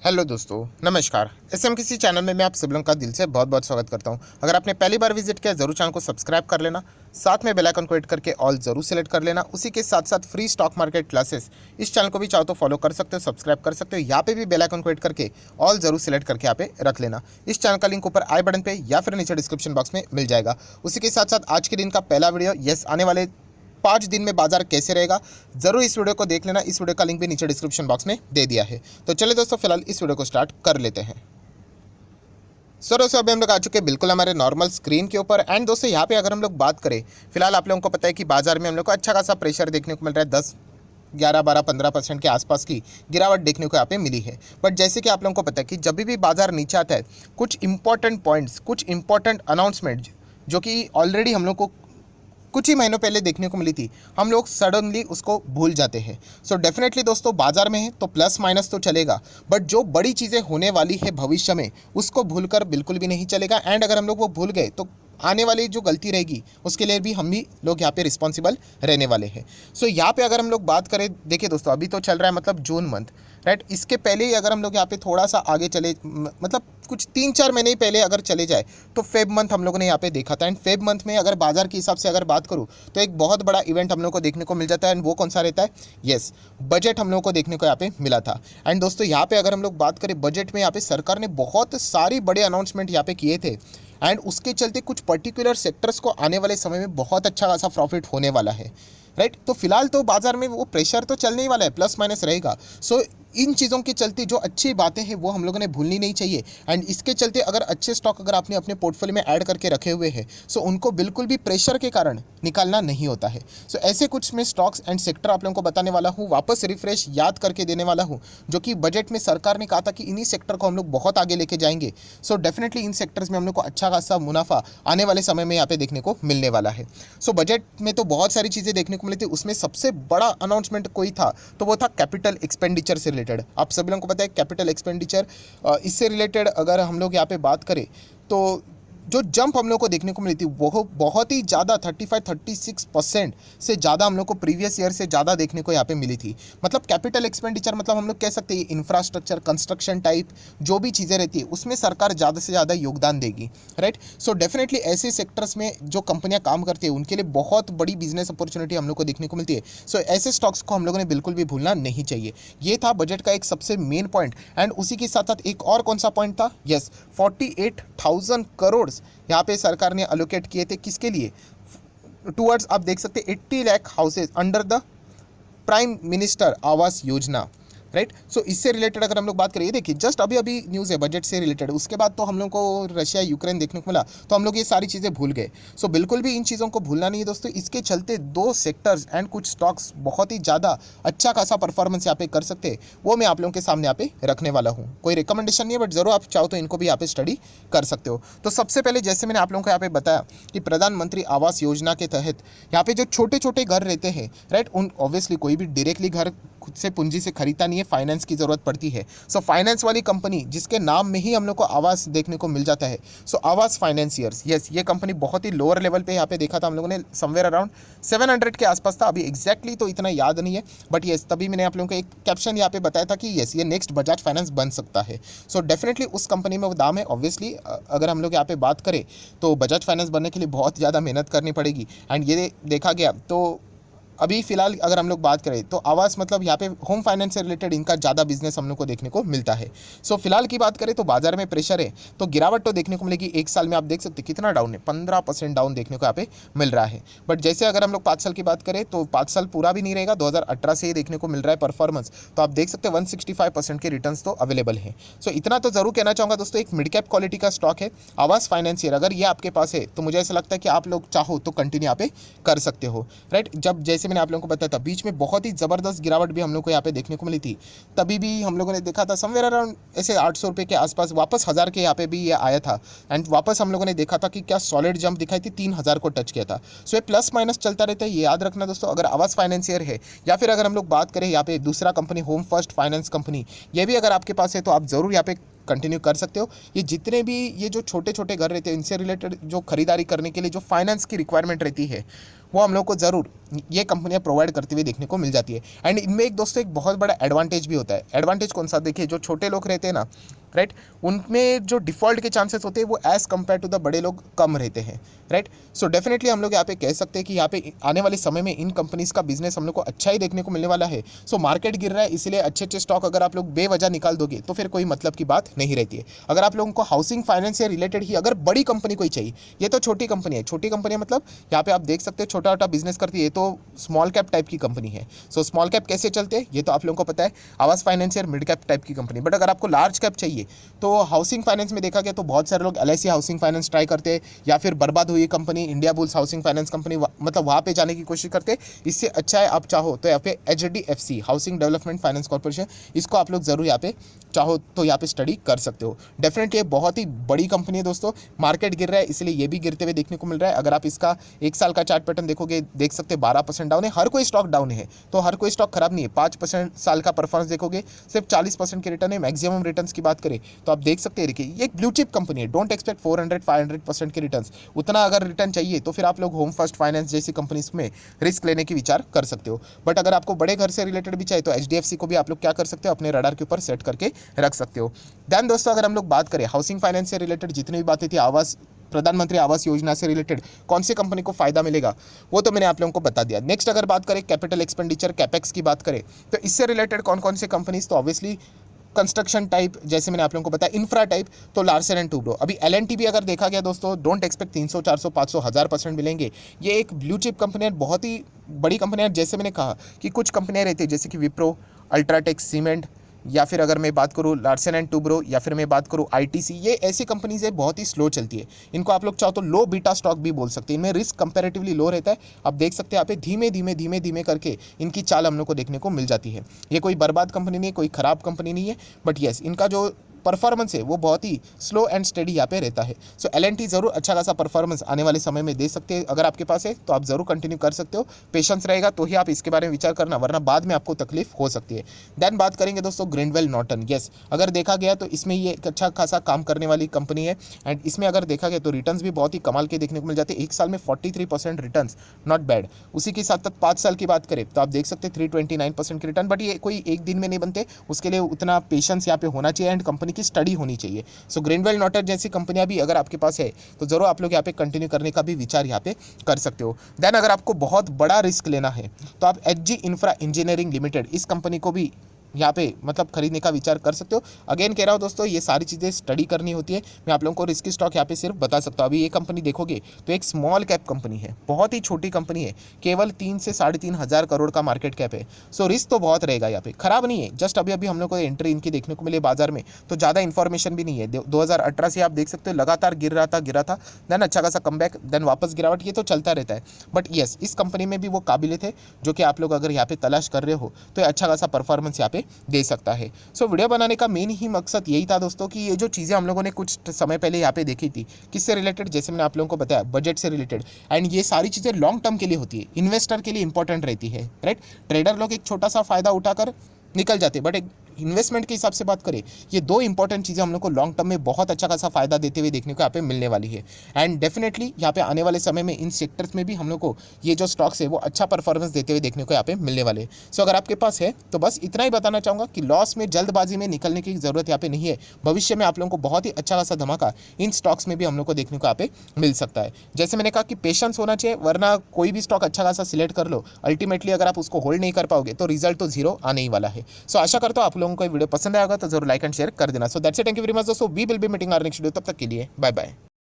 Hello दोस्तों, नमस्कार। SM किसी चैनल में मैं आप सब लोगों का दिल से बहुत बहुत स्वागत करता हूं। अगर आपने पहली बार विजिट किया ज़रूर चैनल को सब्सक्राइब कर लेना, साथ में बेल आइकन को हिट करके ऑल ज़रूर सेलेक्ट कर लेना। उसी के साथ साथ फ्री स्टॉक मार्केट क्लासेस इस चैनल को भी चाहो तो फॉलो कर सकते हो, सब्सक्राइब कर सकते हो। यहाँ पे भी बेल आइकन को हिट करके ऑल ज़रूर सेलेक्ट करके यहाँ पे रख लेना। इस चैनल का लिंक ऊपर आई बटन पे या फिर नीचे डिस्क्रिप्शन बॉक्स में मिल जाएगा। उसी के साथ साथ आज के दिन का पहला वीडियो, यस, आने वाले 5 दिन में बाजार कैसे रहेगा, जरूर इस वीडियो को देख लेना। इस वीडियो का लिंक भी नीचे डिस्क्रिप्शन बॉक्स में दे दिया है। तो चलिए दोस्तों, फिलहाल इस वीडियो को स्टार्ट कर लेते हैं। सो दोस्तों, अभी हम लोग आ चुके हैं बिल्कुल हमारे नॉर्मल स्क्रीन के ऊपर। एंड दोस्तों, यहाँ पे अगर हम लोग बात करें, फिलहाल आप लोगों को पता है कि बाजार में हम लोग को अच्छा खासा प्रेशर देखने को मिल रहा है। 10 11 12 15% के आसपास की गिरावट देखने को यहाँ पे मिली है। बट जैसे कि आप लोगों को पता है कि जब भी बाजार नीचे आता है, कुछ इंपॉर्टेंट पॉइंट्स, कुछ इंपॉर्टेंट अनाउंसमेंट जो कि ऑलरेडी हम लोग को कुछ ही महीनों पहले देखने को मिली थी, हम लोग सडनली उसको भूल जाते हैं। सो डेफिनेटली दोस्तों, बाजार में है तो प्लस माइनस तो चलेगा, बट जो बड़ी चीज़ें होने वाली है भविष्य में, उसको भूलकर बिल्कुल भी नहीं चलेगा। एंड अगर हम लोग वो भूल गए तो आने वाली जो गलती रहेगी उसके लिए भी हम भी लोग यहाँ पे रिस्पॉन्सिबल रहने वाले हैं। सो यहाँ पे अगर हम लोग बात करें, देखिए दोस्तों, अभी तो चल रहा है मतलब जून मंथ, राइट। इसके पहले ही अगर हम लोग यहाँ पे थोड़ा सा आगे चले, मतलब कुछ 3-4 महीने ही पहले अगर चले जाए, तो फेब मंथ हम लोगों ने यहाँ पे देखा था। एंड फेब मंथ में अगर बाजार के हिसाब से अगर बात करूँ तो एक बहुत बड़ा इवेंट हम लोग को देखने को मिल जाता है। एंड वो कौन सा रहता है? यस, बजट हम लोग को देखने को यहाँ पे मिला था। एंड दोस्तों, यहाँ पे अगर हम लोग बात करें बजट में, यहाँ पे सरकार ने बहुत सारी बड़े अनाउंसमेंट यहाँ पे किए थे। एंड उसके चलते कुछ पर्टिकुलर सेक्टर्स को आने वाले समय में बहुत अच्छा खासा प्रॉफिट होने वाला है, राइट। तो फिलहाल तो बाजार में वो प्रेशर तो चलने ही वाला है, प्लस माइनस रहेगा। सो इन चीज़ों के चलते जो अच्छी बातें हैं वो हम लोगों ने भूलनी नहीं चाहिए। एंड इसके चलते अगर अच्छे स्टॉक अगर आपने अपने पोर्टफोलियो में ऐड करके रखे हुए हैं, सो उनको बिल्कुल भी प्रेशर के कारण निकालना नहीं होता है। सो ऐसे कुछ मैं स्टॉक्स एंड सेक्टर आप लोगों को बताने वाला हूँ, वापस रिफ्रेश याद करके देने वाला हूँ, जो कि बजट में सरकार ने कहा था कि इन्हीं सेक्टर को हम लोग बहुत आगे लेके जाएंगे। सो डेफिनेटली इन सेक्टर्स में हम लोग को अच्छा खासा मुनाफा आने वाले समय में यहाँ पे देखने को मिलने वाला है। सो बजट में तो बहुत सारी चीज़ें देखने को मिली थी, उसमें सबसे बड़ा अनाउंसमेंट कोई था तो वो था कैपिटल एक्सपेंडिचर से रिलेटेड। आप सभी लोगों को पता है कैपिटल एक्सपेंडिचर, इससे रिलेटेड अगर हम लोग यहाँ पे बात करें तो जो जंप हम लोग को देखने को मिली थी वो बहुत ही ज़्यादा 35-36% से ज़्यादा हम लोग को प्रीवियस ईयर से ज़्यादा देखने को यहाँ पे मिली थी। मतलब कैपिटल एक्सपेंडिचर मतलब हम लोग कह सकते हैं इंफ्रास्ट्रक्चर, कंस्ट्रक्शन टाइप जो भी चीज़ें रहती है उसमें सरकार ज़्यादा से ज़्यादा योगदान देगी, राइट। सो डेफिनेटली ऐसे सेक्टर्स में जो कंपनियां काम करती है उनके लिए बहुत बड़ी बिजनेस अपॉर्चुनिटी हम लोग को देखने को मिलती है। सो ऐसे स्टॉक्स को हम लोगों ने बिल्कुल भी भूलना नहीं चाहिए। ये था बजट का एक सबसे मेन पॉइंट। एंड उसी के साथ साथ एक और कौन सा पॉइंट था? यस, 48,000 करोड़ यहाँ पे सरकार ने अलोकेट किए थे। किसके लिए? टूवर्ड्स, आप देख सकते हैं 80 lakh houses under the prime minister Awas Yojana, right. सो इससे रिलेटेड अगर हम लोग बात करें, देखिए जस्ट अभी अभी न्यूज़ है बजट से रिलेटेड, उसके बाद तो हम लोग को रशिया यूक्रेन देखने को मिला, तो हम लोग ये सारी चीज़ें भूल गए। सो बिल्कुल भी इन चीज़ों को भूलना नहीं है दोस्तों। इसके चलते 2 सेक्टर्स एंड कुछ स्टॉक्स बहुत ही ज़्यादा अच्छा खासा परफॉर्मेंस यहाँ पे कर सकते हैं, वो मैं आप लोगों के सामने यहाँ पे रखने वाला हूँ। कोई रिकमेंडेशन नहीं है, बट जरूर आप चाहो तो इनको भी यहाँ पे स्टडी कर सकते हो। तो सबसे पहले जैसे मैंने आप लोगों को यहाँ पे बताया कि प्रधानमंत्री आवास योजना के तहत यहाँ पे जो छोटे छोटे घर रहते हैं, राइट, उन ऑब्वियसली कोई भी डायरेक्टली घर खुद से पूंजी से खरीदता नहीं है, फाइनेंस की ज़रूरत पड़ती है। सो फाइनेंस वाली कंपनी जिसके नाम में ही हम लोग को आवास देखने को मिल जाता है, सो आवास फाइनेंसियर्स, यस, ये कंपनी बहुत ही लोअर लेवल पे यहाँ पे देखा था हम लोगों ने, समवेयर अराउंड 700 के आसपास था। अभी एग्जैक्टली तो इतना याद नहीं है, बट यस, तभी मैंने आप लोगों को एक कैप्शन यहाँ पे बताया था कि यस, ये नेक्स्ट बजाज फाइनेंस बन सकता है। सो डेफिनेटली उस कंपनी में वो दाम है। ऑब्वियसली अगर हम लोग यहाँ पे बात करें तो बजाज फाइनेंस बनने के लिए बहुत ज़्यादा मेहनत करनी पड़ेगी। एंड ये देखा गया तो अभी फिलहाल अगर हम लोग बात करें तो आवास मतलब यहाँ पे होम फाइनेंस से रिलेटेड इनका ज़्यादा बिजनेस हम लोग को देखने को मिलता है। सो फिलहाल की बात करें तो बाजार में प्रेशर है, तो गिरावट तो देखने को मिलेगी। एक साल में आप देख सकते हैं कितना डाउन है, 15% डाउन देखने को यहाँ पे मिल रहा है। बट जैसे अगर हम लोग 5 साल की बात करें तो 5 साल पूरा भी नहीं रहेगा, 2018 से ही देखने को मिल रहा है परफॉर्मेंस। तो आप देख सकते हैं 165% के रिटर्न तो अवेलेबल है। सो इतना तो जरूर कहना चाहूँगा दोस्तों, एक मिड कैप क्वालिटी का स्टॉक है आवास फाइनेंसियर। अगर ये आपके पास है तो मुझे ऐसा लगता है कि आप लोग चाहो तो कंटिन्यू यहाँ पे कर सकते हो, राइट। जब जैसे मैंने आप लोगों को बताया था बीच में बहुत ही ज़बरदस्त गिरावट भी हम लोग को यहाँ पे देखने को मिली थी, तभी भी हम लोगों ने देखा था समवेयर अराउंड ऐसे 800 रुपये के आसपास, वापस 1000 के यहाँ पे भी ये आया था। एंड वापस हम लोगों ने देखा था कि क्या सॉलिड जंप दिखाई थी, 3000 को टच किया था। सो ये प्लस माइनस चलता रहता है, ये याद रखना दोस्तों। अगर आवास फाइनेंसियर है या फिर अगर हम लोग बात करें यहाँ पे दूसरा company home first finance company, ये भी अगर आपके पास है तो आप ज़रूर यहाँ पे कंटिन्यू कर सकते हो। ये जितने भी ये जो छोटे छोटे घर रहते हैं इनसे रिलेटेड जो खरीदारी करने के लिए जो फाइनेंस की रिक्वायरमेंट रहती है वो हम लोग को ज़रूर ये कंपनियां प्रोवाइड करती हुई देखने को मिल जाती है। एंड इनमें एक दोस्तों एक बहुत बड़ा एडवांटेज भी होता है। एडवांटेज कौन सा, देखिए जो छोटे लोग रहते हैं ना, राइट, उनमें जो डिफ़ॉल्ट के चांसेस होते हैं वो एज़ कम्पेयर टू द बड़े लोग कम रहते हैं, राइट। सो डेफिनेटली हम लोग यहाँ पे कह सकते हैं कि यहाँ पे आने वाले समय में इन कंपनीज़ का बिजनेस हम लोग को अच्छा ही देखने को मिलने वाला है। सो मार्केट गिर रहा है, इसलिए अच्छे अच्छे स्टॉक अगर आप लोग बेवजह निकाल दोगे तो फिर कोई मतलब की बात नहीं रहती है। अगर आप लोगों को हाउसिंग फाइनेंस से रिलेटेड ही अगर बड़ी कंपनी कोई चाहिए, ये तो छोटी कंपनी है, छोटी कंपनी मतलब यहाँ पे आप देख सकते हो छोटा छोटा बिजनेस करती है, ये तो स्मॉल कैप टाइप की कंपनी है। सो स्मॉल कैप कैसे चलते हैं ये तो आप लोगों को पता है, आवास फाइनेंशियर मिड कैप टाइप की कंपनी। बट अगर आपको लार्ज कैप चाहिए तो हाउसिंग फाइनेंस में देखा गया तो बहुत सारे लोग LIC हाउसिंग फाइनेंस ट्राई करते हैं, या फिर बर्बाद हुई company India bulls housing finance company, मतलब वहाँ पे जाने की कोशिश करते हैं। इससे अच्छा है आप चाहो तो यहाँ पे HDFC housing development finance corporation, इसको आप लोग जरूर यहाँ पे चाहो तो यहाँ पे स्टडी कर सकते हो। डेफिनेटली ये बहुत ही बड़ी कंपनी है दोस्तों। मार्केट गिर रहा है इसलिए ये भी गिरते हुए देखने को मिल रहा है। अगर आप इसका 1 साल का चार्ट पैटर्न देखोगे, देख सकते 12% डाउन है। हर कोई स्टॉक डाउन है तो हर कोई स्टॉक खराब नहीं है। 5% साल का परफॉर्मेंस देखोगे सिर्फ 40% के रिटर्न है। मैक्सिमम रिटर्न्स की बात करें तो आप देख सकते हैं कि ये एक ब्लू चिप कंपनी है। डोंट एक्सपेक्ट 400-500% के रिटर्न्स। उतना अगर रिटर्न चाहिए तो फिर आप लोग होम फर्स्ट फाइनेंस जैसी कंपनीज में रिस्क लेने की विचार कर सकते हो। बट अगर आपको बड़े घर से रिलेटेड भी चाहिए तो HDFC को भी आप लोग क्या कर सकते हो, अपने रडार के ऊपर सेट करके रख सकते हो। देन दोस्तों अगर हम लोग बात करें हाउसिंग फाइनेंस से रिलेटेड जितनी भी बातें थी, आवास प्रधानमंत्री आवास योजना से रिलेटेड कौन सी कंपनी को फायदा मिलेगा वो तो मैंने आप लोगों को बता दिया। नेक्स्ट अगर बात करें कैपिटल एक्सपेंडिचर कैपेक्स की बात करें तो इससे रिलेटेड कौन कौन सी कंपनीज, तो ऑब्वियसली कंस्ट्रक्शन टाइप जैसे मैंने आप लोगों को बताया, इंफ्रा टाइप तो लार्सन एंड टूब्रो। अभी L&T भी अगर देखा गया दोस्तों, डोंट एक्सपेक्ट 300 400 500 1000% मिलेंगे। ये एक ब्लू चिप कंपनी है, बहुत ही बड़ी कंपनी है। जैसे मैंने कहा कि कुछ कंपनियां रहती है जैसे कि विप्रो, अल्ट्राटेक सीमेंट, या फिर अगर मैं बात करूँ लार्सन एंड टूब्रो, या फिर मैं बात करूँ ITC, ये ऐसी कंपनीज है बहुत ही स्लो चलती है। इनको आप लोग चाहो तो लो बीटा स्टॉक भी बोल सकते हैं। इनमें रिस्क कंपैरेटिवली लो रहता है। आप देख सकते हैं यहाँ पे धीमे धीमे करके इनकी चाल हम लोग को देखने को मिल जाती है। ये कोई बर्बाद कंपनी नहीं है, कोई ख़राब कंपनी नहीं है, बट येस इनका जो परफॉर्मेंस है वो बहुत ही स्लो एंड स्टेडी यहाँ पे रहता है। सो L&T जरूर अच्छा खासा परफॉर्मेंस आने वाले समय में दे सकते हैं। अगर आपके पास है तो आप जरूर कंटिन्यू कर सकते हो। पेशेंस रहेगा तो ही आप इसके बारे में विचार करना, वरना बाद में आपको तकलीफ हो सकती है। देन बात करेंगे दोस्तों ग्रिंडवेल नॉर्टन। येस अगर देखा गया तो इसमें ये एक अच्छा खासा काम करने वाली कंपनी है। एंड इसमें अगर देखा गया तो रिटर्न्स भी बहुत ही कमाल के देखने को मिल जाते हैं। एक साल में 43% रिटर्न्स, नॉट बैड। उसी के साथ साथ 5 साल की बात करें तो आप देख सकते हैं 329% के रिटर्न। बट ये कोई एक दिन में नहीं बनते, उसके लिए उतना पेशेंस यहाँ पे होना चाहिए एंड कंपनी की स्टडी होनी चाहिए। सो ग्रिंडवेल नॉर्टन जैसी कंपनियां भी अगर आपके पास है तो जरूर आप लोग यहाँ पे कंटिन्यू करने का भी विचार यहाँ पे कर सकते हो। देन अगर आपको बहुत बड़ा रिस्क लेना है तो आप HG इंफ्रा इंजीनियरिंग लिमिटेड, इस कंपनी को भी यहाँ पे मतलब खरीदने का विचार कर सकते हो। अगेन कह रहा हूँ दोस्तों, ये सारी चीज़ें स्टडी करनी होती है। मैं आप लोगों को रिस्की स्टॉक यहाँ पे सिर्फ बता सकता हूँ। अभी ये कंपनी देखोगे तो एक स्मॉल कैप कंपनी है, बहुत ही छोटी कंपनी है, केवल 3 से 3.5 हज़ार करोड़ का मार्केट कैप है। सो रिस्क तो बहुत रहेगा यहाँ पे, खराब नहीं है। जस्ट अभी अभी हम लोग को एंट्री इनकी देखने को मिले बाजार में, तो ज़्यादा इन्फॉर्मेशन भी नहीं है। 2018 से आप देख सकते हो लगातार गिर रहा था, देन अच्छा खासा कमबैक, देन वापस गिरावट, ये तो चलता रहता है। बट येस इस कंपनी में भी वो काबिल थे जो कि आप लोग अगर यहाँ पे तलाश कर रहे हो तो अच्छा खासा परफॉर्मेंस यहाँ पे दे सकता है। सो वीडियो बनाने का मेन ही मकसद यही था दोस्तों कि ये जो चीज़ें हम लोगों ने कुछ समय पहले यहाँ पे देखी थी, किससे रिलेटेड, जैसे मैंने आप लोगों को बताया बजट से रिलेटेड। एंड ये सारी चीज़ें लॉन्ग टर्म के लिए होती है, इन्वेस्टर के लिए इंपॉर्टेंट रहती है, राइट। ट्रेडर लोग एक छोटा सा फायदा उठाकर निकल जाते, बट एक इन्वेस्टमेंट के हिसाब से बात करें, ये दो इंपॉर्टेंट चीज़ें हम लोग को लॉन्ग टर्म में बहुत अच्छा खासा फायदा देते हुए देखने को यहाँ पे मिलने वाली है। एंड डेफिनेटली यहाँ पे आने वाले समय में इन सेक्टर्स में भी हम लोग को ये जो स्टॉक्स है वो अच्छा परफॉर्मेंस देते हुए देखने को यहाँ पे मिलने वाले हैं। सो अगर आपके पास है तो बस इतना ही बताना चाहूँगा कि लॉस में जल्दबाजी में निकलने की जरूरत यहाँ पे नहीं है। भविष्य में आप लोगों को बहुत ही अच्छा खासा धमाका इन स्टॉक्स में भी हम लोग को देखने को यहाँ पे मिल सकता है। जैसे मैंने कहा कि पेशेंस होना चाहिए, वरना कोई भी स्टॉक अच्छा खासा सिलेक्ट कर लो, अल्टीमेटली अगर आप उसको होल्ड नहीं कर पाओगे तो रिजल्ट तो जीरो आने ही वाला है। सो आशा करता हूँ आप लोगों को वीडियो पसंद आएगा तो जरूर लाइक एंड शेयर कर देना। So that's it, thank you very much दोस्तों, we will be meeting our next video. तब तक के लिए बाय बाय।